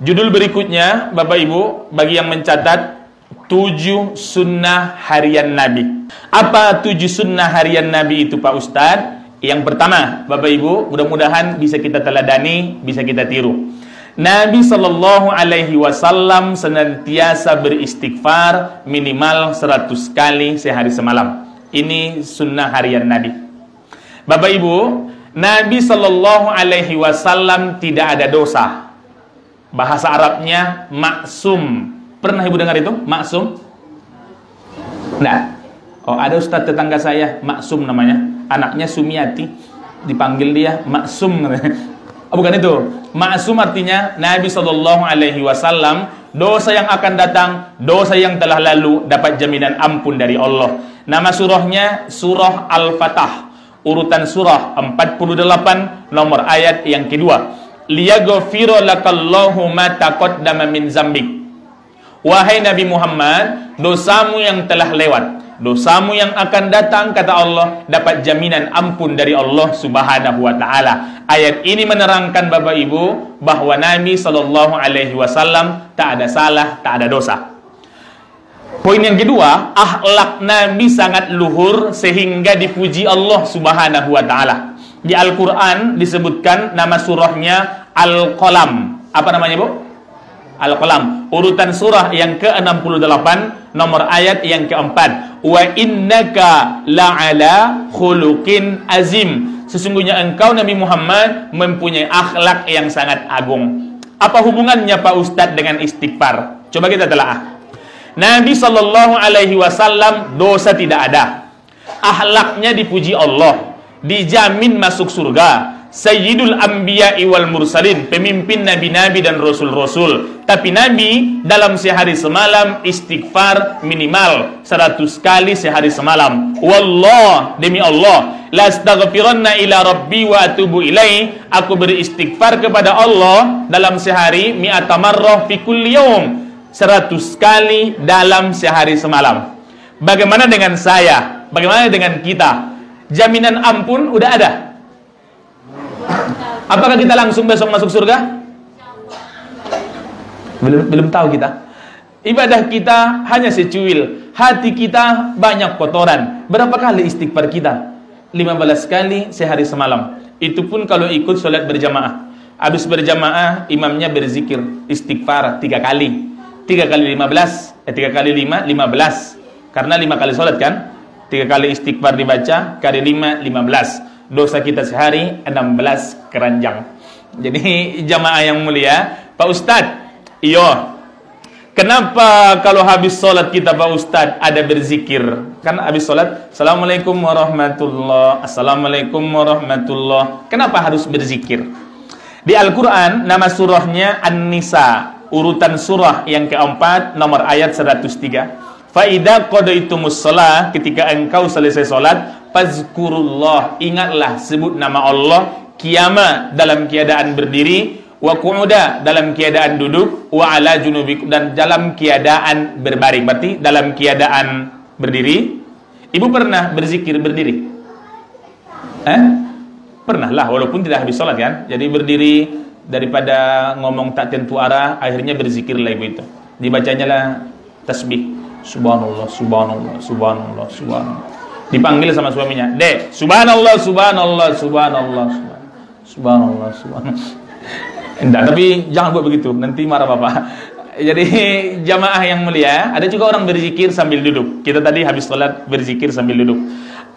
Judul berikutnya, Bapak Ibu, bagi yang mencatat, 7 sunnah harian Nabi. Apa 7 sunnah harian Nabi itu, Pak Ustadz? Yang pertama, Bapak Ibu, mudah-mudahan bisa kita teladani, bisa kita tiru. Nabi Shallallahu Alaihi Wasallam senantiasa beristighfar minimal 100 kali sehari semalam. Ini sunnah harian Nabi. Bapak Ibu, Nabi Shallallahu Alaihi Wasallam tidak ada dosa. Bahasa Arabnya maksum. Pernah Ibu dengar itu? Maksum? Nah, oh ada ustadz tetangga saya, maksum namanya. Anaknya Sumiati, dipanggil dia maksum. Oh, bukan itu. Maksum artinya Nabi Shallallahu Alaihi Wasallam, dosa yang akan datang, dosa yang telah lalu dapat jaminan ampun dari Allah. Nama surahnya surah Al-Fatah. Urutan surah 48, nomor ayat yang kedua. Liyaghfira lakallahu ma taqaddama min zambik. Wahai Nabi Muhammad, dosamu yang telah lewat, dosamu yang akan datang, kata Allah, dapat jaminan ampun dari Allah Subhanahu wa taala. Ayat ini menerangkan Bapak Ibu bahwa Nabi Shallallahu Alaihi Wasallam tak ada salah, tak ada dosa. Poin yang kedua, akhlak Nabi sangat luhur sehingga dipuji Allah Subhanahu wa taala. Di Al-Qur'an disebutkan nama surahnya Al-Qalam. Apa namanya, Bu? Al-Qalam. Urutan surah yang ke-68, nomor ayat yang keempat. Wa innaka la'ala khuluqin azim. Sesungguhnya engkau Nabi Muhammad mempunyai akhlak yang sangat agung. Apa hubungannya Pak Ustadz dengan istighfar? Coba kita telaah. Nabi Shallallahu Alaihi Wasallam dosa tidak ada. Akhlaknya dipuji Allah, dijamin masuk surga. Sayyidul Anbiya'i wal Mursalin, pemimpin nabi-nabi dan rasul-rasul. Tapi Nabi dalam sehari semalam istighfar minimal 100 kali sehari semalam. Wallah, demi Allah, la astaghfiranna ila rabbi wa atubu ilaih. Aku beristighfar kepada Allah dalam sehari mi'ata marrah fi kulli yaum, 100 kali dalam sehari semalam. Bagaimana dengan saya? Bagaimana dengan kita? Jaminan ampun udah ada. Apakah kita langsung besok masuk surga? Belum tahu kita. Ibadah kita hanya secuil, hati kita banyak kotoran. Berapa kali istighfar kita? 15 kali sehari semalam. Itu pun kalau ikut sholat berjamaah. Habis berjamaah, imamnya berzikir istighfar 3 kali. 3 kali 15, 3 kali 5, 15. Karena 5 kali sholat kan? 3 kali istighfar dibaca, kali 5, 15. Dosa kita sehari 16 keranjang. Jadi jamaah yang mulia, Pak Ustadz, iyo, kenapa kalau habis sholat kita Pak Ustadz ada berzikir? Kan habis sholat, Assalamualaikum warahmatullah, Assalamualaikum warahmatullah. Kenapa harus berzikir? Di Al-Quran nama surahnya An-Nisa, urutan surah yang keempat, nomor ayat 103. Fa'idha qadaitumus shalah, ketika engkau selesai sholat, fazkurullah, ingatlah, sebut nama Allah, qiyama, dalam keadaan berdiri, wa qu'uda, dalam keadaan duduk, wa ala junubikum, dan dalam keadaan berbaring. Berarti dalam keadaan berdiri. Ibu pernah berzikir berdiri? Pernah lah, walaupun tidak habis sholat kan. Jadi berdiri, daripada ngomong tak tentu arah, akhirnya berzikirlah ibu itu. Dibacanya lah tasbih. Subhanallah, subhanallah, subhanallah, subhanallah. Dipanggil sama suaminya, Dek, subhanallah, subhanallah, subhanallah, subhanallah, subhanallah. Enggak, tapi jangan buat begitu, nanti marah bapak. Jadi jamaah yang mulia, ada juga orang berzikir sambil duduk. Kita tadi habis sholat berzikir sambil duduk.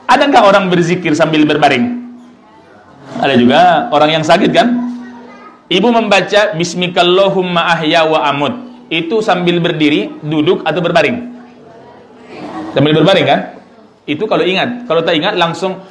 Ada nggak orang berzikir sambil berbaring? Ada juga orang yang sakit kan? Ibu membaca Bismikallahumma ahya wa amut. Itu sambil berdiri, duduk atau berbaring? Sambil berbaring kan? Itu kalau ingat. Kalau tak ingat langsung.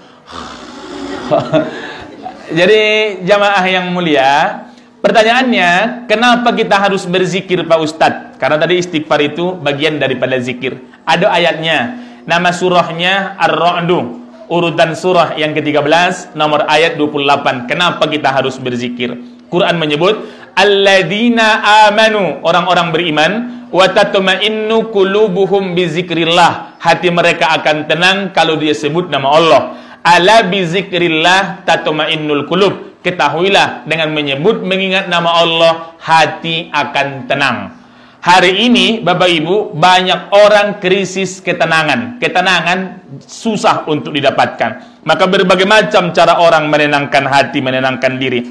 Jadi jamaah yang mulia, pertanyaannya, kenapa kita harus berzikir Pak Ustadz? Karena tadi istighfar itu bagian daripada zikir. Ada ayatnya. Nama surahnya Ar-Ra'du, urutan surah yang ke-13, nomor ayat 28. Kenapa kita harus berzikir? Quran menyebut alladzina amanu, orang-orang beriman, wa tatma'innu qulubuhum bizikrillah, hati mereka akan tenang kalau dia sebut nama Allah. Ala bizikrillah tatma'innul qulub, ketahuilah dengan menyebut mengingat nama Allah hati akan tenang. Hari ini Bapak Ibu banyak orang krisis ketenangan. Ketenangan susah untuk didapatkan. Maka berbagai macam cara orang menenangkan hati, menenangkan diri.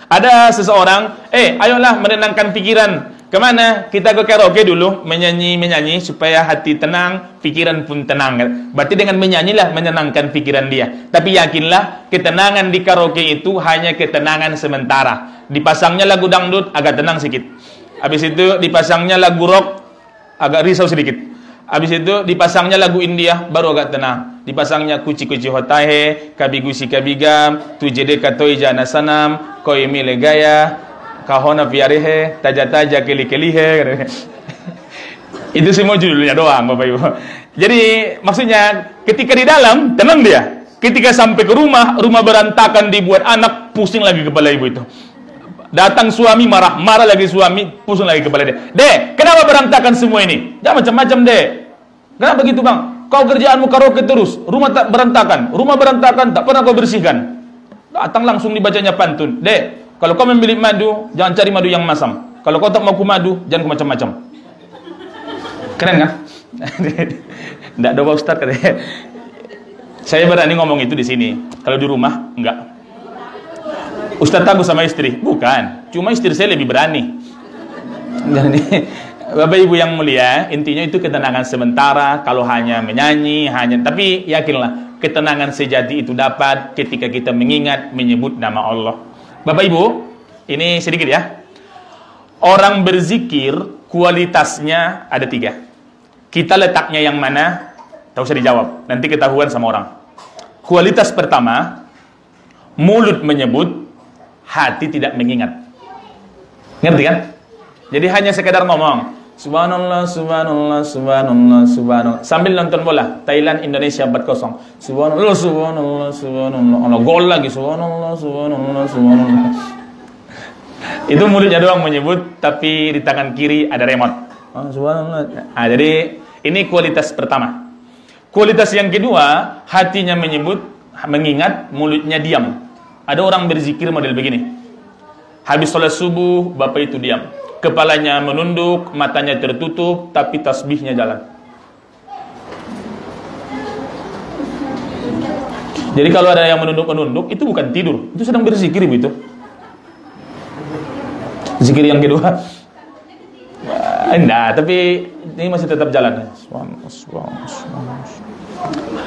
Ada seseorang, ayolah menenangkan pikiran. Kemana? Kita ke karaoke dulu, menyanyi supaya hati tenang, pikiran pun tenang. Berarti dengan menyanyilah menyenangkan pikiran dia. Tapi yakinlah, ketenangan di karaoke itu hanya ketenangan sementara. Dipasangnya lagu dangdut, agak tenang sedikit. Habis itu dipasangnya lagu rock, agak risau sedikit. Habis itu dipasangnya lagu India, baru agak tenang. Dipasangnya kuci-kuci hotahe, kabigusi kabigam, tujede katoi jana sanam, koi mile gaya, kahona piarehe, taja-taja keli-kelihe. Itu semua judulnya doang, Bapak Ibu. Jadi maksudnya ketika di dalam tenang dia. Ketika sampai ke rumah berantakan dibuat anak, pusing lagi kepala ibu itu. Datang suami marah lagi suami, pusing lagi kepala dia. Dek, kenapa berantakan semua ini? Jangan macam-macam, Dek. Kenapa begitu, Bang? Kau kerjaanmu karaoke terus, rumah berantakan, tak pernah kau bersihkan. Datang langsung dibacanya pantun. Dek, kalau kau membeli madu, jangan cari madu yang masam. Kalau kau tak mau madu, jangan macam-macam. Keren kan? Tidak ada Pak Ustaz katanya. Saya berani ngomong itu di sini. Kalau di rumah, enggak. Ustaz takut sama istri? Bukan. Cuma istri saya lebih berani. Jadi, Bapak Ibu yang mulia, intinya itu ketenangan sementara. Kalau hanya menyanyi, tapi yakinlah, ketenangan sejati itu dapat ketika kita mengingat, menyebut nama Allah. Bapak Ibu, ini sedikit ya. Orang berzikir, kualitasnya ada 3. Kita letaknya yang mana? Tak usah dijawab, nanti ketahuan sama orang. Kualitas pertama, mulut menyebut, hati tidak mengingat. Ngerti kan? Jadi hanya sekedar ngomong Subhanallah, Subhanallah, Subhanallah, Subhanallah, sambil nonton bola Thailand Indonesia 4-0. Subhanallah, Subhanallah, Subhanallah, gol lagi. Subhanallah, Subhanallah, Subhanallah. Itu mulutnya doang menyebut, tapi di tangan kiri ada remote. Subhanallah. Jadi ini kualitas pertama. Kualitas yang kedua, hatinya menyebut, mengingat, mulutnya diam. Ada orang berzikir model begini. Habis sholat subuh, Bapak itu diam. Kepalanya menunduk, matanya tertutup, tapi tasbihnya jalan. Jadi kalau ada yang menunduk-menunduk, itu bukan tidur. Itu sedang berzikir begitu. Zikir yang kedua. Enggak, tapi ini masih tetap jalan.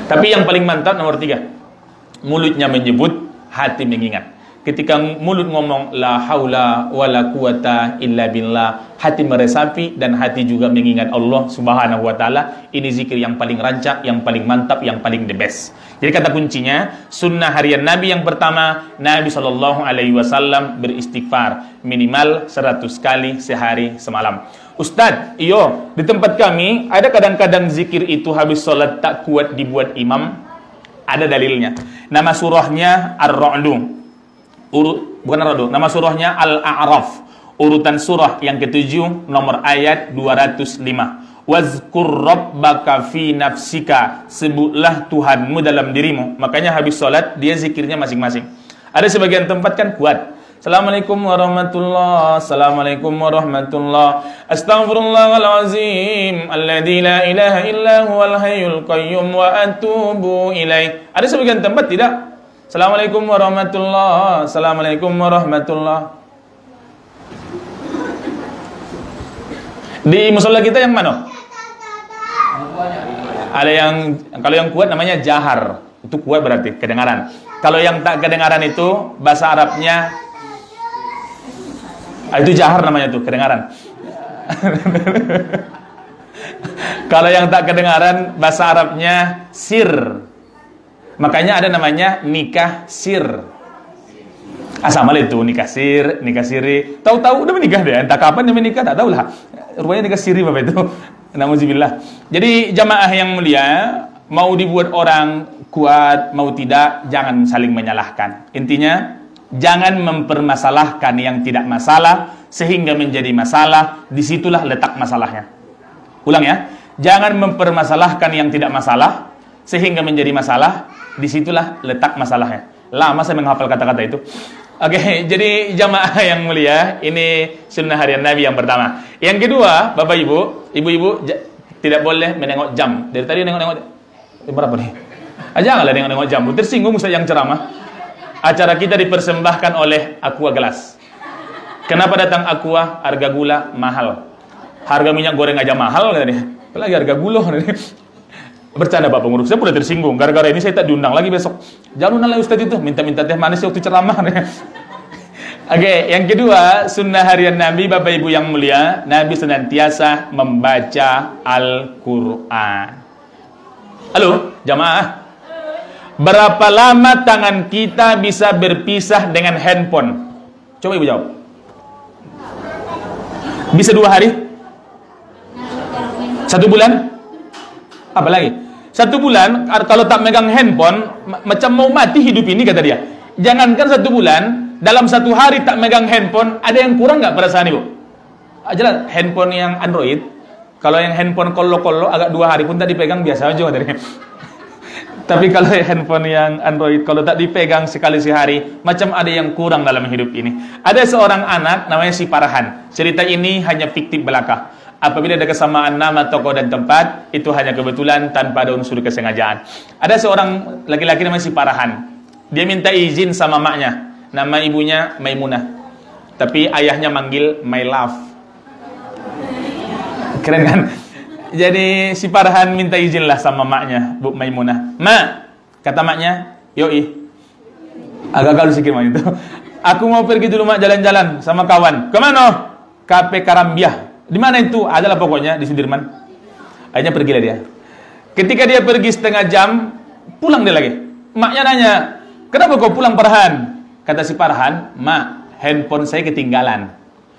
Tapi yang paling mantap nomor 3. Mulutnya menyebut, hati mengingat. Ketika mulut ngomong la haula wala quwata illa billah, hati meresapi dan hati juga mengingat Allah Subhanahu wa taala. Ini zikir yang paling rancak, yang paling mantap, yang paling the best. Jadi kata kuncinya, sunnah harian Nabi yang pertama, Nabi SAW beristighfar minimal 100 kali sehari semalam. Ustadz, di tempat kami ada kadang-kadang zikir itu habis sholat tak kuat dibuat imam. Ada dalilnya. Nama surahnya Ar-Ra'du. Bukan Ar-Ra'du, nama surahnya Al-A'raf. Urutan surah yang ke-7, nomor ayat 205. Wazkur rabbaka fi nafsika. Sebutlah Tuhanmu dalam dirimu. Makanya habis sholat dia zikirnya masing-masing. Ada sebagian tempat kan kuat. Assalamualaikum warahmatullahi, Assalamualaikum warahmatullahi, Astaghfirullahalazim, alladzi la ilaha illa huwal hayyul qayyum wa atubu ilaih. Ada sebagian tempat tidak. Assalamualaikum warahmatullahi, Assalamualaikum warahmatullahi. Di musola kita yang mana? Ada yang, kalau yang kuat namanya jahar. Itu kuat berarti, kedengaran. Kalau yang tak kedengaran itu bahasa Arabnya itu jahar namanya tuh, kedengaran. Kalau yang tak kedengaran bahasa Arabnya sir. Makanya ada namanya nikah sir. Sama itu nikah sir, nikah siri. Tahu-tahu udah menikah deh. Entah kapan dia menikah tak tahu lah. Rupanya nikah siri Bapak itu. Nauzubillah. Jadi jamaah yang mulia, mau dibuat orang kuat mau tidak, jangan saling menyalahkan. Intinya jangan mempermasalahkan yang tidak masalah sehingga menjadi masalah. Disitulah letak masalahnya. Ulang ya, jangan mempermasalahkan yang tidak masalah sehingga menjadi masalah. Disitulah letak masalahnya. Lama saya menghafal kata-kata itu. Oke, jadi jamaah yang mulia, ini sunnah harian Nabi yang pertama. Yang kedua, Bapak Ibu, Ibu-ibu tidak boleh menengok jam. Dari tadi nengok-nengok berapa nih? Janganlah nengok-nengok jam. Tersinggung Ustaz yang ceramah. Acara kita dipersembahkan oleh Aqua Gelas. Kenapa datang Aqua? Harga gula mahal. Harga minyak goreng aja mahal katanya. Apalagi harga gula. Bercanda Pak Pengurus, saya udah tersinggung. Gara-gara ini saya tak diundang lagi besok. Jangan undang lagi Ustaz itu, minta-minta teh manis waktu ceramah. Oke, yang kedua, sunnah harian Nabi, Bapak Ibu yang mulia, Nabi senantiasa membaca Al-Quran. Halo, jamaah. Berapa lama tangan kita bisa berpisah dengan handphone? Coba Ibu jawab. Bisa 2 hari? 1 bulan? Apa lagi? 1 bulan, kalau tak megang handphone, macam mau mati hidup ini, kata dia. Jangankan 1 bulan, dalam 1 hari tak megang handphone, ada yang kurang nggak perasaan Ibu? Jelas, handphone yang Android, kalau yang handphone kollo-kollo, agak 2 hari pun tak dipegang, biasa aja katanya. Tapi kalau handphone yang Android, kalau tak dipegang sekali sehari, macam ada yang kurang dalam hidup ini. Ada seorang anak, namanya si Farhan. Cerita ini hanya fiktif belaka. Apabila ada kesamaan nama, tokoh, dan tempat, itu hanya kebetulan tanpa ada unsur kesengajaan. Ada seorang laki-laki namanya si Farhan. Dia minta izin sama maknya. Nama ibunya Maimunah. Tapi ayahnya manggil my love. Keren kan? Jadi si Farhan minta izin lah sama maknya, Bu Maimunah. "Ma," kata maknya, "Yoi." Agak galau sikit mak itu. "Aku mau pergi dulu mak, jalan-jalan sama kawan." "Kemana?" "Kafe Karambiah." "Di mana itu?" "Adalah pokoknya di Sudirman." Akhirnya pergilah dia. Ketika dia pergi setengah jam, pulang dia lagi. Maknya nanya, "Kenapa kau pulang Farhan?" Kata si Farhan, "Mak, handphone saya ketinggalan."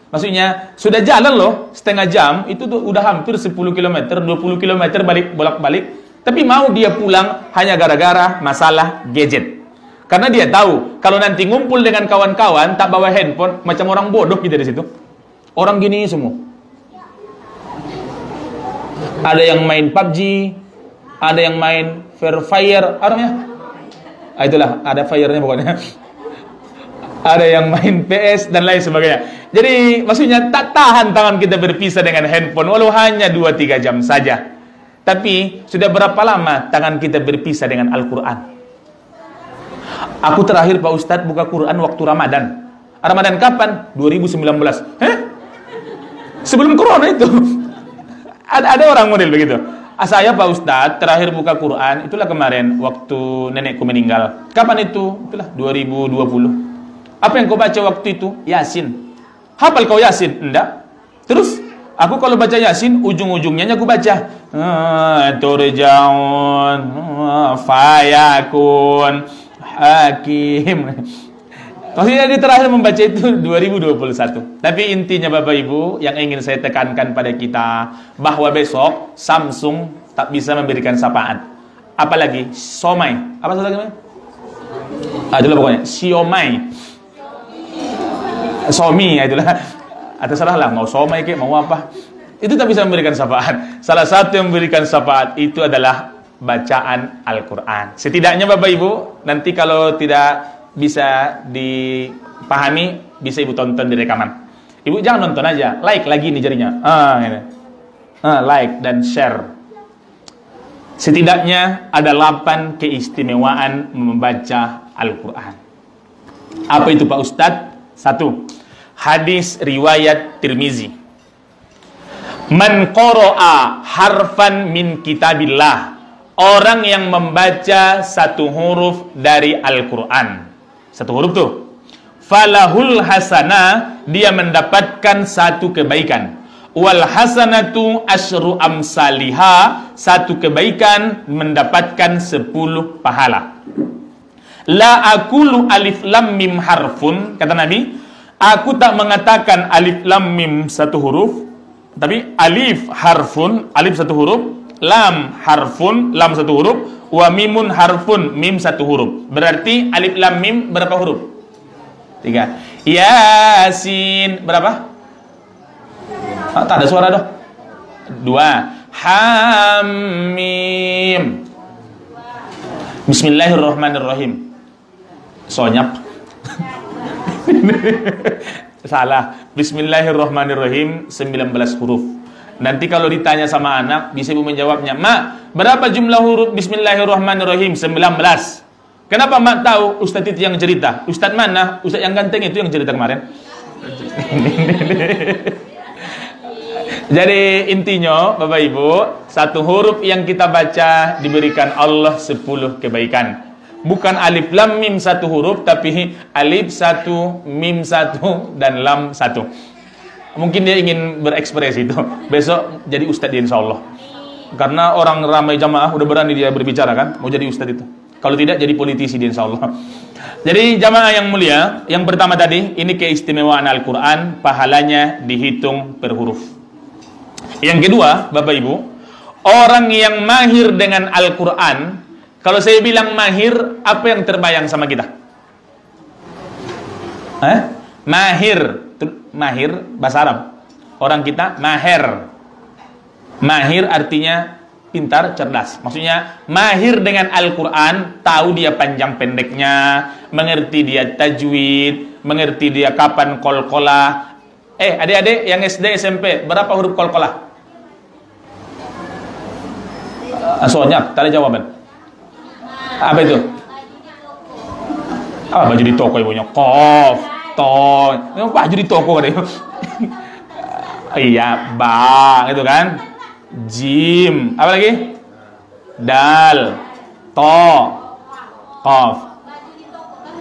Maksudnya, sudah jalan loh setengah jam, itu tuh udah hampir 10 km, 20 km bolak-balik. Tapi mau dia pulang hanya gara-gara masalah gadget. Karena dia tahu, kalau nanti ngumpul dengan kawan-kawan, tak bawa handphone, macam orang bodoh gitu di situ. Orang gini semua. Ada yang main PUBG, ada yang main Free Fire, itulah, ada fire-nya pokoknya. Ada yang main PS dan lain sebagainya. Jadi maksudnya tak tahan tangan kita berpisah dengan handphone walau hanya 2-3 jam saja. Tapi sudah berapa lama tangan kita berpisah dengan Al-Quran? Aku terakhir Pak Ustadz buka Quran waktu Ramadan. Ramadan kapan? 2019. Sebelum Corona itu. Ada orang model begitu. Saya Pak Ustadz terakhir buka Quran itulah kemarin waktu nenekku meninggal. Kapan itu? Itulah 2020. Apa yang kau baca waktu itu? Yasin. Hafal kau Yasin? Enggak. Terus aku kalau baca Yasin ujung-ujungnya aku baca turjaun fayakun hakim. Maksudnya di terakhir membaca itu 2021. Tapi intinya Bapak Ibu yang ingin saya tekankan pada kita bahwa besok Samsung tak bisa memberikan syafaat. Apalagi somai. Apa saja namanya? Itulah pokoknya siomay. Somi itulah. Atau salah lah mau somai ke mau apa. Itu tak bisa memberikan syafaat. Salah satu yang memberikan syafaat itu adalah bacaan Al-Quran. Setidaknya Bapak Ibu nanti kalau tidak bisa dipahami, bisa Ibu tonton di rekaman. Ibu jangan nonton aja, like lagi nih jarinya. Ini. Like dan share. Setidaknya ada 8 keistimewaan membaca Al-Quran. Apa itu Pak Ustadz? 1. Hadis riwayat Tirmizi. Man qara'a harfan min kitabillah. Orang yang membaca 1 huruf dari Al-Quran. 1 huruf tuh. Falahul hasanah, dia mendapatkan 1 kebaikan. Wal hasanatu asyru amsalihah, 1 kebaikan mendapatkan 10 pahala. La aqulu alif lam mim harfun, kata Nabi, aku tak mengatakan alif lam mim 1 huruf, tapi alif harfun, alif 1 huruf, lam harfun, lam 1 huruf, wa mimun harfun, mim 1 huruf. Berarti alif lam mim berapa huruf? 3. Yasin berapa? Tak ada suara dah. 2. Hamim. Bismillahirrahmanirrahim. Sonyap. Salah. Bismillahirrahmanirrahim 19 huruf. Nanti kalau ditanya sama anak, bisa ibu menjawabnya, "Ma, berapa jumlah huruf Bismillahirrahmanirrahim?" 19. Kenapa Mak tahu? Ustadz itu yang cerita. Ustadz mana? Ustadz yang ganteng itu yang cerita kemarin. Jadi intinya Bapak Ibu, satu huruf yang kita baca diberikan Allah 10 kebaikan. Bukan alif lam mim satu huruf, tapi alif satu, mim satu, dan lam satu. Mungkin dia ingin berekspresi itu. Besok jadi ustadz dia insya Allah. Karena orang ramai jamaah udah berani dia berbicara kan, mau jadi ustadz itu. Kalau tidak jadi politisi dia insya Allah. Jadi jamaah yang mulia, yang pertama tadi, ini keistimewaan Al-Quran, pahalanya dihitung per huruf. Yang kedua, Bapak Ibu, orang yang mahir dengan Al-Quran, kalau saya bilang mahir, apa yang terbayang sama kita? Mahir, mahir bahasa Arab. Orang kita mahir. Mahir artinya pintar, cerdas. Maksudnya mahir dengan Al-Quran, tahu dia panjang pendeknya, mengerti dia tajwid, mengerti dia kapan qalqalah. Adik-adik yang SD SMP, berapa huruf qalqalah? Soalnya, tak ada jawaban. Apa itu? Baju di toko ibunya. Qaf, to. Baju di toko katanya. Iya, ba, gitu kan? Jim, apa lagi? Dal, to, qaf.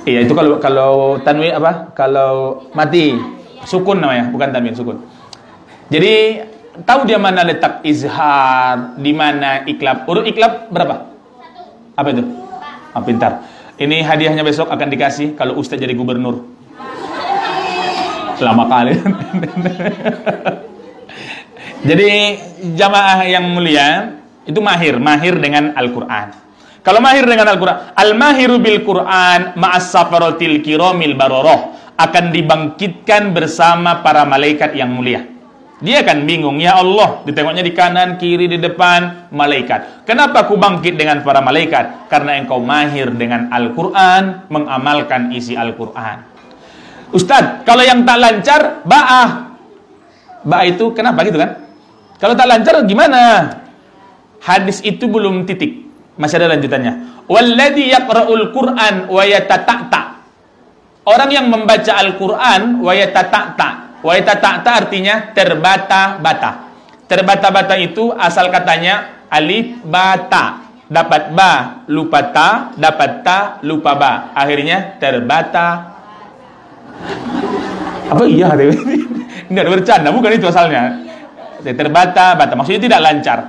Iya, itu kalau tanwin apa? Kalau mati, sukun namanya, bukan tanwin, sukun. Jadi tahu dia mana letak izhar, di mana iklab. Huruf iklab berapa? Apa itu? Pintar. Ini hadiahnya besok akan dikasih kalau Ustadz jadi gubernur. Lama kali. Jadi jamaah yang mulia itu mahir dengan Al-Quran. Kalau mahir dengan Al-Quran, al-mahiru bil Quran ma'as safaratil kiramil baroroh, akan dibangkitkan bersama para malaikat yang mulia. Dia akan bingung, ya Allah, ditengoknya di kanan, kiri, di depan, malaikat. Kenapa aku bangkit dengan para malaikat? Karena engkau mahir dengan Al-Quran, mengamalkan isi Al-Quran. Ustadz, kalau yang tak lancar, ba'ah. Ba'ah itu kenapa gitu kan? Kalau tak lancar gimana? Hadis itu belum titik. Masih ada lanjutannya. Walladzi yaqra'ul Qur'an wa yatata'ta. Orang yang membaca Al-Quran wa yatata'ta. Wa yatata'ta artinya terbata-bata. Terbata-bata itu asal katanya alif bata. Dapat ba, lupa ta, dapat ta, lupa ba. Akhirnya terbata. Apa iya? Ini ada bercanda, bukan itu asalnya. Terbata-bata, maksudnya tidak lancar.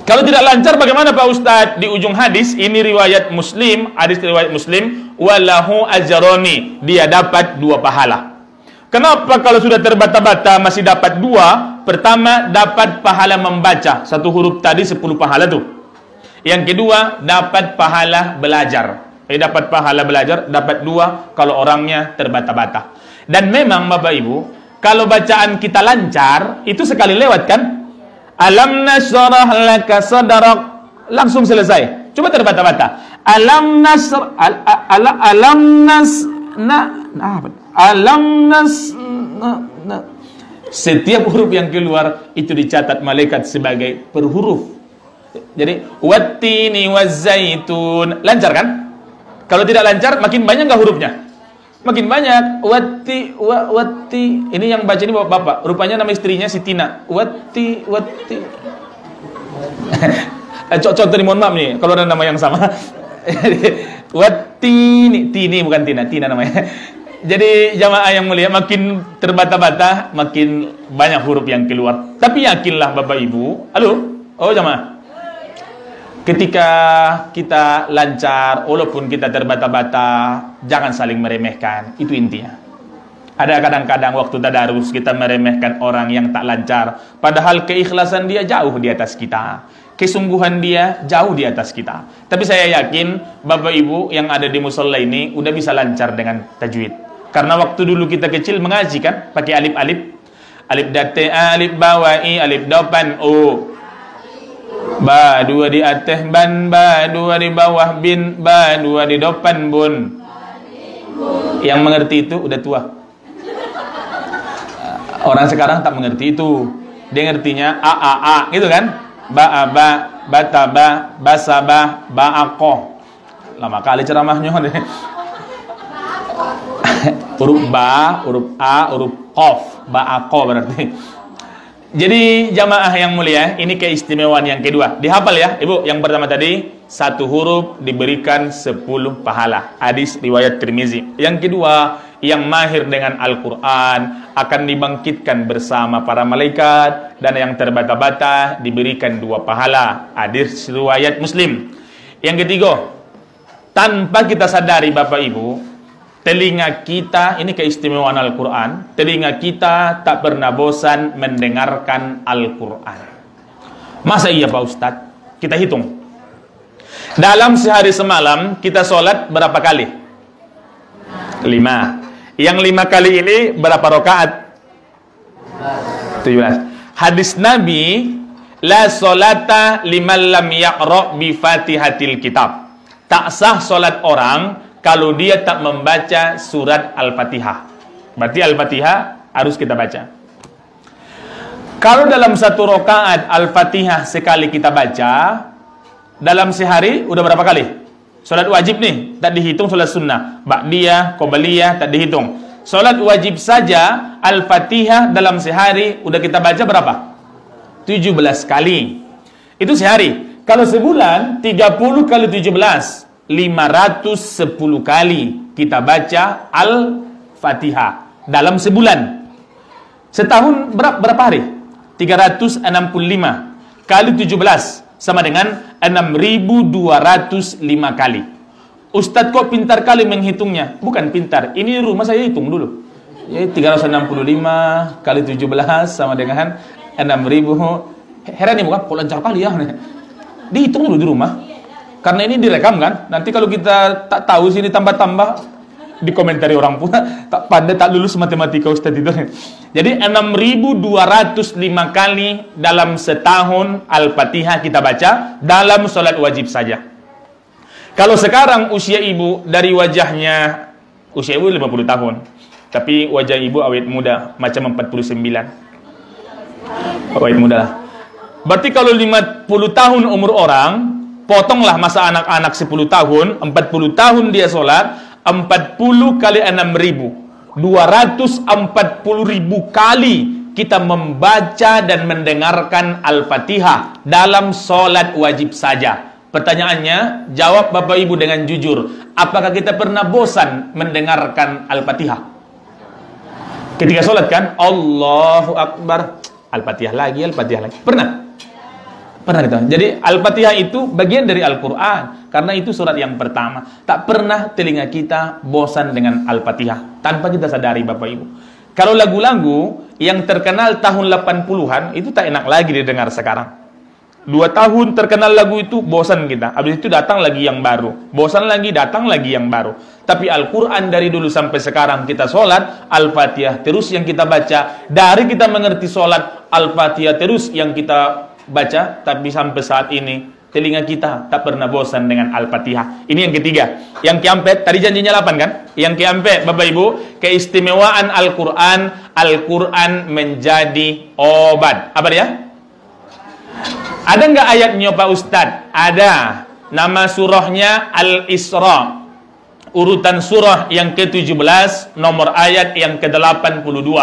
Kalau tidak lancar bagaimana Pak Ustadz? Di ujung hadis, ini riwayat Muslim, hadis riwayat Muslim, walahu ajroni, dia dapat 2 pahala. Kenapa kalau sudah terbata-bata masih dapat 2? Pertama, dapat pahala membaca 1 huruf tadi 10 pahala tuh. Yang kedua, dapat pahala belajar. Dapat pahala belajar, dapat 2 kalau orangnya terbata-bata. Dan memang Bapak Ibu, kalau bacaan kita lancar, itu sekali lewat kan? Alam nashrah laka sadrak, langsung selesai. Coba terbata-bata. Alam nasr alam nas alam nas setiap huruf yang keluar itu dicatat malaikat sebagai per huruf. Jadi wattini wazzaitun, lancar kan? Kalau tidak lancar makin banyak enggak hurufnya? Makin banyak. Watti. Ini yang baca ini bapak. Rupanya nama istrinya si Tina. Watti. Contoh nih, mohon maaf nih kalau ada nama yang sama. Watti, Tini bukan Tina, Tina namanya. Jadi jamaah yang mulia, makin terbata-bata, makin banyak huruf yang keluar. Tapi yakinlah Bapak Ibu. Halo? Oh jamaah. Ketika kita lancar, walaupun kita terbata-bata, jangan saling meremehkan. Itu intinya. Ada kadang-kadang waktu tadarus kita meremehkan orang yang tak lancar, padahal keikhlasan dia jauh di atas kita, kesungguhan dia jauh di atas kita. Tapi saya yakin Bapak Ibu yang ada di musola ini udah bisa lancar dengan tajwid. Karena waktu dulu kita kecil mengaji kan, pakai alif-alif, alif date, alif bawai, alif depan, o. Ba 2 di atas ban, ba 2 di bawah bin, ba 2 di depan bun. Yang mengerti itu udah tua. Orang sekarang tak mengerti itu. Dia ngertinya a gitu kan? Ba ba bataba basaba ba'aqo. Lama kali ceramahnya. Huruf ba, huruf a, huruf qaf, ba'aqo berarti. Jadi jamaah yang mulia, ini keistimewaan yang kedua. Dihafal ya, Ibu. Yang pertama tadi, satu huruf diberikan 10 pahala. Hadis riwayat Tirmizi. Yang kedua, yang mahir dengan Al-Quran akan dibangkitkan bersama para malaikat, dan yang terbata-bata diberikan 2 pahala. Hadis riwayat Muslim. Yang ketiga, tanpa kita sadari Bapak Ibu, telinga kita, ini keistimewaan Al-Quran, telinga kita tak pernah bosan mendengarkan Al-Quran. Masa iya Pak Ustadz? Kita hitung. Dalam sehari semalam kita sholat berapa kali? 5. Yang 5 kali ini berapa rakaat? 17. Hadis Nabi, la sholata liman lam yaqra bi fatihatil kitab. Tak sah sholat orang kalau dia tak membaca surat Al-Fatihah. Berarti Al-Fatihah harus kita baca. Kalau dalam satu rakaat Al-Fatihah sekali kita baca, dalam sehari udah berapa kali? Salat wajib nih, tak dihitung salat sunnah. Ba'diyah, qobliyah, tak dihitung. Salat wajib saja Al-Fatihah dalam sehari udah kita baca berapa? 17 kali. Itu sehari. Kalau sebulan 30 kali 17, 510 kali kita baca Al-Fatihah dalam sebulan. Setahun berapa hari? 365 kali 17 sama dengan 6.205 kali. Ustadz kok pintar kali menghitungnya? Bukan pintar, ini rumah saya hitung dulu. Ya, 365 kali 17 sama dengan 6.000. Heran nih, bukan? Kok lancar kali ya? Dihitung dulu di rumah. Karena ini direkam kan, nanti kalau kita tak tahu sini tambah-tambah, dikomentari orang pula tak pandai, tak lulus matematika Ustadz itu. Jadi 6.205 kali dalam setahun Al-Fatihah kita baca dalam sholat wajib saja. Kalau sekarang usia ibu dari wajahnya, usia ibu 50 tahun, tapi wajah ibu awet muda macam 49. Awet muda lah. Berarti kalau 50 tahun umur orang, potonglah masa anak-anak 10 tahun, 40 tahun dia sholat, 40 kali 6.000, 240.000 kali kita membaca dan mendengarkan Al-Fatihah dalam sholat wajib saja. Pertanyaannya, jawab Bapak Ibu dengan jujur, apakah kita pernah bosan mendengarkan Al-Fatihah? Ketika sholat kan, Allahu Akbar, Al-Fatihah lagi, Al-Fatihah lagi. Pernah? Pernah gitu. Jadi Al-Fatihah itu bagian dari Al-Quran, karena itu surat yang pertama. Tak pernah telinga kita bosan dengan Al-Fatihah tanpa kita sadari Bapak Ibu. Kalau lagu-lagu yang terkenal tahun 80-an itu tak enak lagi didengar sekarang. 2 tahun terkenal lagu itu, bosan kita. Habis itu datang lagi yang baru, bosan lagi, datang lagi yang baru. Tapi Al-Quran dari dulu sampai sekarang kita sholat, Al-Fatihah terus yang kita baca. Dari kita mengerti sholat, Al-Fatihah terus yang kita baca. Tapi sampai saat ini telinga kita tak pernah bosan dengan Al-Fatihah. Ini yang ketiga. Yang keempat, tadi janjinya 8 kan? Yang keempat Bapak Ibu, keistimewaan Al-Quran, Al-Quran menjadi obat. Apa dia? Ada nggak ayatnya Pak Ustadz? Ada. Nama surahnya Al-Isra. Urutan surah yang ke-17, nomor ayat yang ke-82.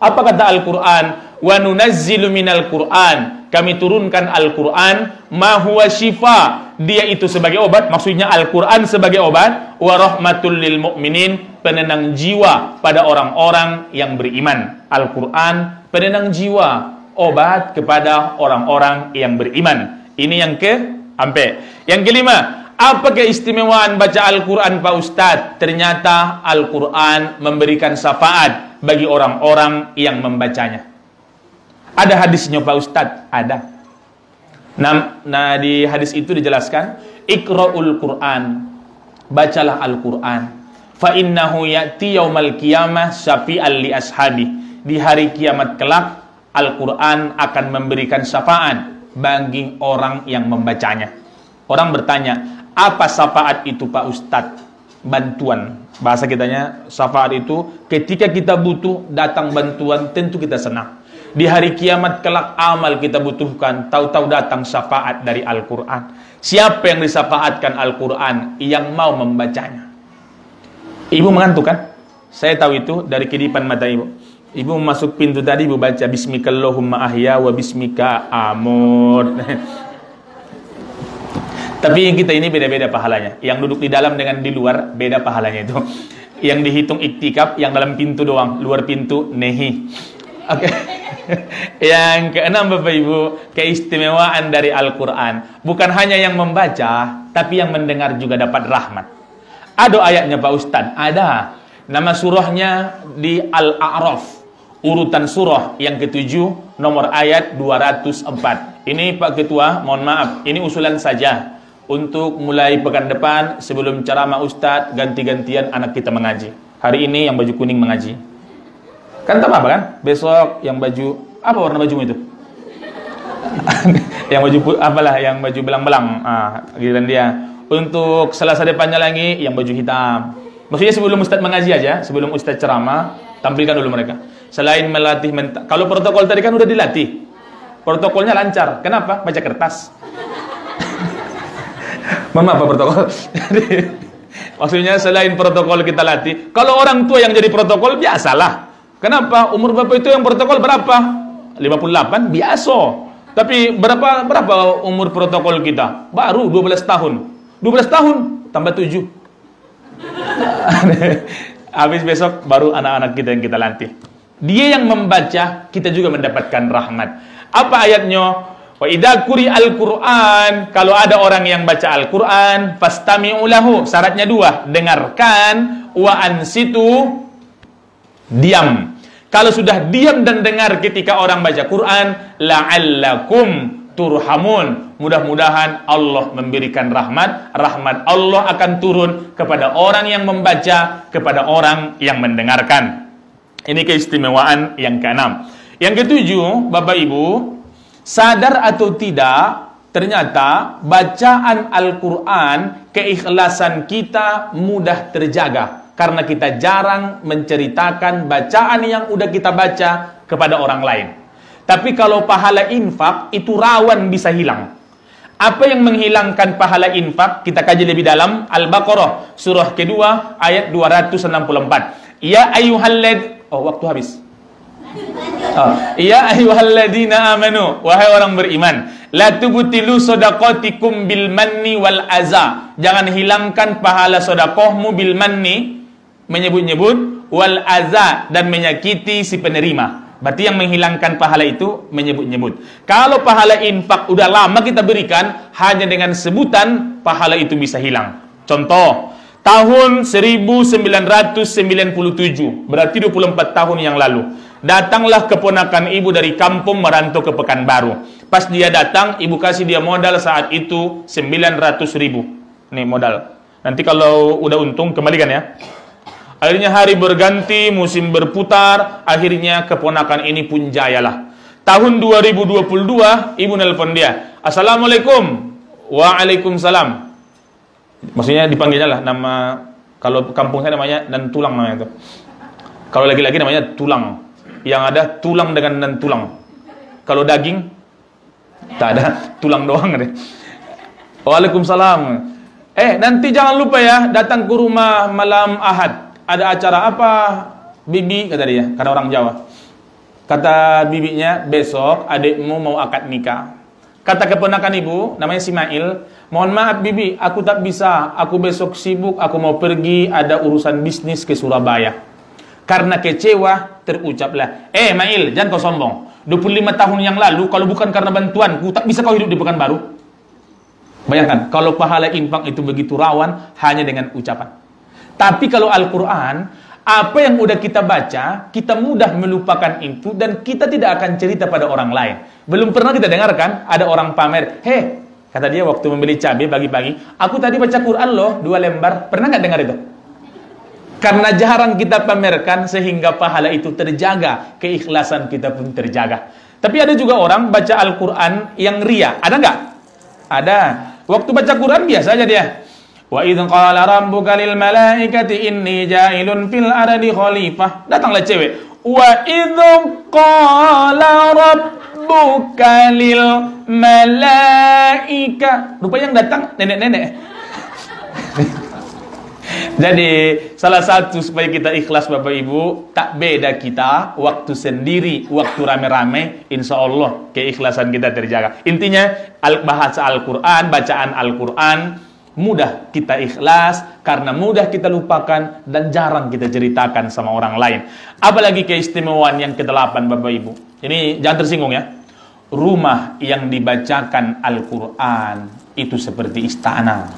Apa kata Al-Quran? Wa nunazzilu minal Qur'an. Kami turunkan Al-Quran. Ma huwa syifa. Dia itu sebagai obat. Maksudnya Al-Quran sebagai obat. Wa rahmatul lil mu'minin. Penenang jiwa pada orang-orang yang beriman. Al-Quran penenang jiwa, obat kepada orang-orang yang beriman. Ini yang ke-4. Yang kelima, apa keistimewaan baca Al-Quran Pak Ustadz? Ternyata Al-Quran memberikan syafaat bagi orang-orang yang membacanya. Ada hadisnya Pak Ustadz? Ada. Nah di hadis itu dijelaskan, Iqra'ul Quran, bacalah Al-Quran, fa innahu ya'ti yaumal qiyamah syafi'al li ashabi. Di hari kiamat kelak Al-Quran akan memberikan syafaat bagi orang yang membacanya. Orang bertanya, apa syafaat itu Pak Ustadz? Bantuan. Bahasa kitanya, syafaat itu ketika kita butuh datang bantuan, tentu kita senang. Di hari kiamat kelak amal kita butuhkan, tahu-tahu datang syafaat dari Al-Quran. Siapa yang disyafaatkan Al-Quran? Yang mau membacanya. Ibu mengantuk kan? Saya tahu itu dari kedipan mata ibu. Ibu masuk pintu tadi, ibu baca Bismikallahumma ahya wa bismika amut. Tapi yang kita ini beda-beda pahalanya. Yang duduk di dalam dengan di luar beda pahalanya itu. Yang dihitung iktikaf, yang dalam pintu doang, luar pintu nehi. Oke. Yang keenam Bapak Ibu, keistimewaan dari Al-Quran. Bukan hanya yang membaca, tapi yang mendengar juga dapat rahmat. Ada ayatnya Pak Ustadz? Ada. Nama surahnya di Al-A'raf. Urutan surah yang ke-7, nomor ayat 204. Ini Pak Ketua, mohon maaf, ini usulan saja. Untuk mulai pekan depan, sebelum ceramah Ustadz, ganti-gantian anak kita mengaji. Hari ini yang baju kuning mengaji. Kan tak apa kan? Besok yang baju, apa warna bajumu itu? Yang baju, apalah, yang baju belang-belang. Giliran dia. Untuk Selasa depannya lagi, yang baju hitam. Maksudnya sebelum Ustadz mengaji aja, sebelum Ustadz ceramah, tampilkan dulu mereka. Selain melatih mental, kalau protokol tadi kan udah dilatih. Protokolnya lancar. Kenapa? Baca kertas. Mama apa protokol? Maksudnya selain protokol kita latih, kalau orang tua yang jadi protokol biasalah. Kenapa? Umur Bapak itu yang protokol berapa? 58? Biasa. Tapi berapa umur protokol kita? Baru 12 tahun. 12 tahun tambah 7. Habis besok baru anak-anak kita yang kita latih. Dia yang membaca, kita juga mendapatkan rahmat. Apa ayatnya? Wa idza quri'al Qur'an, kalau ada orang yang baca Al-Qur'an, fastami'u lahu, syaratnya 2, dengarkan, wa ansitu, diam. Kalau sudah diam dan dengar ketika orang baca Quran, la'allakum turhamun, mudah-mudahan Allah memberikan rahmat. Rahmat Allah akan turun kepada orang yang membaca, kepada orang yang mendengarkan. Ini keistimewaan yang ke-6. Yang ke-7, Bapak Ibu, sadar atau tidak, ternyata bacaan Al-Quran, keikhlasan kita mudah terjaga. Karena kita jarang menceritakan bacaan yang udah kita baca kepada orang lain. Tapi kalau pahala infak, itu rawan bisa hilang. Apa yang menghilangkan pahala infak? Kita kaji lebih dalam. Al-Baqarah, surah kedua, ayat 264. Ya ayyuhallad... Oh, waktu habis. Ya ayyuhalladzina amanu, wahai orang beriman, la tubtilu shadaqatikum bil manni wal aza. Jangan hilangkan pahala sedekahmu bil manni, menyebut-nyebut, wal aza, dan menyakiti si penerima. Berarti yang menghilangkan pahala itu menyebut-nyebut. Kalau pahala infak udah lama kita berikan, hanya dengan sebutan pahala itu bisa hilang. Contoh, tahun 1997, berarti 24 tahun yang lalu, datanglah keponakan ibu dari kampung merantau ke Pekanbaru. Pas dia datang, ibu kasih dia modal saat itu 900.000. Nih modal. Nanti kalau udah untung kembalikan ya. Akhirnya hari berganti, musim berputar, akhirnya keponakan ini pun jayalah. Tahun 2022, ibu nelpon dia. Assalamualaikum. Waalaikumsalam. Maksudnya dipanggilnya lah nama, kalau kampung saya namanya nan tulang namanya itu. Kalau lagi-lagi namanya tulang. Yang ada tulang dengan nan tulang. Kalau daging tak ada, tulang doang deh. Waalaikumsalam. Nanti jangan lupa ya, datang ke rumah malam Ahad. Ada acara apa, Bibi? Kata dia, karena orang Jawa. Kata bibinya, besok adikmu mau akad nikah. Kata keponakan ibu, namanya Simail, mohon maaf Bibi, aku tak bisa, aku besok sibuk, aku mau pergi, ada urusan bisnis ke Surabaya. Karena kecewa, terucaplah, Mail, jangan kau sombong. 25 tahun yang lalu, kalau bukan karena bantuanku, tak bisa kau hidup di Pekanbaru. Bayangkan, kalau pahala infak itu begitu rawan, hanya dengan ucapan. Tapi kalau Al-Quran, apa yang udah kita baca, kita mudah melupakan itu, dan kita tidak akan cerita pada orang lain. Belum pernah kita dengarkan, ada orang pamer, kata dia waktu membeli cabai pagi-pagi, aku tadi baca Quran loh, 2 lembar. Pernah nggak dengar itu? Karena jarang kita pamerkan, sehingga pahala itu terjaga, keikhlasan kita pun terjaga. Tapi ada juga orang baca Al-Quran yang ria. Ada nggak? Ada. Waktu baca Quran biasa aja dia. Wa idh qala rabbuka lil malaikati inni ja'ilun fil ardi khalifah. Datanglah cewek. Wa idh qala rabbuka lil malaika. Rupanya yang datang nenek-nenek. Jadi salah satu supaya kita ikhlas Bapak Ibu, tak beda kita waktu sendiri, waktu rame-rame, insya Allah keikhlasan kita terjaga. Intinya bahasa Al-Quran, bacaan Al-Quran, mudah kita ikhlas karena mudah kita lupakan dan jarang kita ceritakan sama orang lain. Apalagi keistimewaan yang ke-8 Bapak Ibu. Ini jangan tersinggung ya. Rumah yang dibacakan Al-Quran itu seperti istana.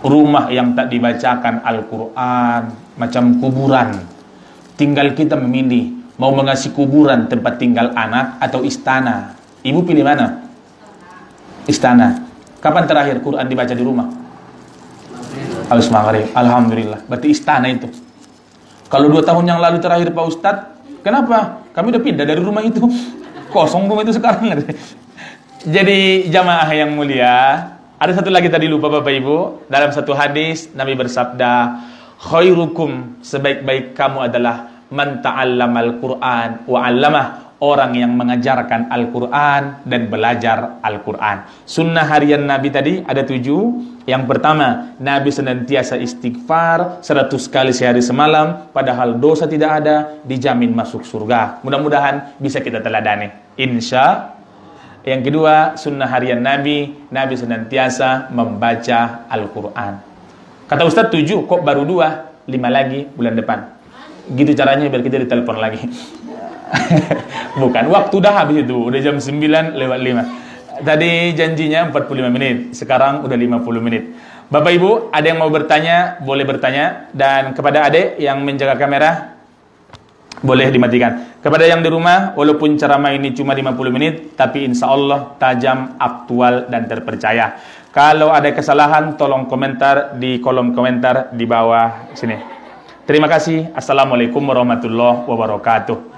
Rumah yang tak dibacakan Al-Quran macam kuburan. Tinggal kita memilih mau mengasih kuburan tempat tinggal anak atau istana. Ibu pilih mana? Istana. Kapan terakhir Quran dibaca di rumah? Habis maghrib. Alhamdulillah. Berarti istana itu. Kalau 2 tahun yang lalu terakhir Pak Ustadz, kenapa? Kami udah pindah dari rumah itu. Kosong rumah itu sekarang. Jadi jamaah yang mulia, ada satu lagi tadi lupa Bapak Ibu. Dalam satu hadis Nabi bersabda, khairukum, sebaik-baik kamu adalah man ta'allamal Qur'an wa 'allamah, orang yang mengajarkan Al-Quran dan belajar Al-Quran. Sunnah harian Nabi tadi ada 7. Yang pertama, Nabi senantiasa istighfar 100 kali sehari semalam, padahal dosa tidak ada, dijamin masuk surga. Mudah-mudahan bisa kita teladani, insya. Yang kedua, sunnah harian Nabi, Nabi senantiasa membaca Al-Quran. Kata Ustadz 7, kok baru 2, 5 lagi bulan depan. Gitu caranya biar kita ditelepon lagi. Bukan, waktu udah habis itu, udah jam 9:05. Tadi janjinya 45 menit, sekarang udah 50 menit. Bapak Ibu, ada yang mau bertanya, boleh bertanya. Dan kepada adik yang menjaga kamera, boleh dimatikan. Kepada yang di rumah, walaupun ceramah ini cuma 50 menit, tapi insya Allah tajam, aktual, dan terpercaya. Kalau ada kesalahan, tolong komentar di kolom komentar di bawah sini. Terima kasih. Assalamualaikum warahmatullahi wabarakatuh.